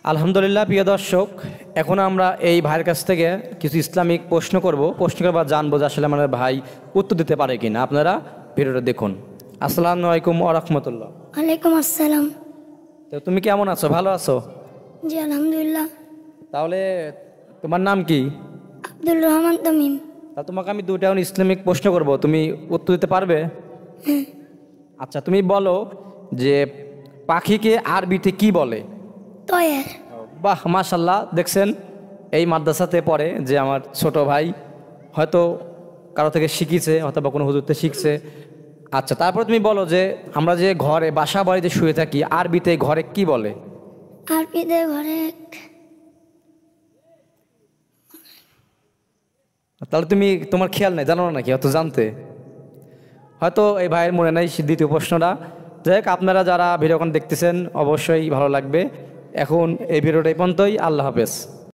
আলহামদুলিল্লাহ প্রিয় দর্শক, এখন আমরা এই ভাইয়ের কাছ থেকে কিছু ইসলামিক প্রশ্ন করব বা জানবো যে আসলে আমাদের ভাই উত্তর দিতে পারে কিনা। আপনারা ভিডিওটা দেখুন। আসসালামু আলাইকুম ওয়া রাহমাতুল্লাহ। ওয়ালাইকুম আসসালাম। তো তুমি কেমন আছো? ভালো আছো? জি আলহামদুলিল্লাহ। তাহলে তোমার নাম কি? আব্দুল রহমান তামিম। তা তোমাকে আমি দুইটা ইসলামিক প্রশ্ন করব, তুমি উত্তর দিতে পারবে? আচ্ছা, তুমি বলো যে পাখিকে আরবিতে কি বলে? তয়ের। বাহ, মাশাল্লাহ। দেখছেন, এই মাদ্রাসাতে পড়ে যে আমার ছোট ভাই, হয়তো কারো থেকে শিখেছে অথবা কোনো হুজুরতে শিখছে। আচ্ছা, তারপরে তুমি বলো যে আমরা যে ঘরে বাসা বাড়িতে শুয়ে থাকি, আরবিতে ঘরে কি বলে? আরবিতে ঘরে তাহলে তুমি তোমার খেয়াল নেই, জানো না নাকি? হয়তো জানতে, হয়তো এই ভাইয়ের মনে নাই দ্বিতীয় প্রশ্নটা। যাই হোক, আপনারা যারা ভিডিওখন দেখতেছেন অবশ্যই ভালো লাগবে। এখন এই ভিডিওটা এই পর্যন্তই। আল্লাহ হাফেজ।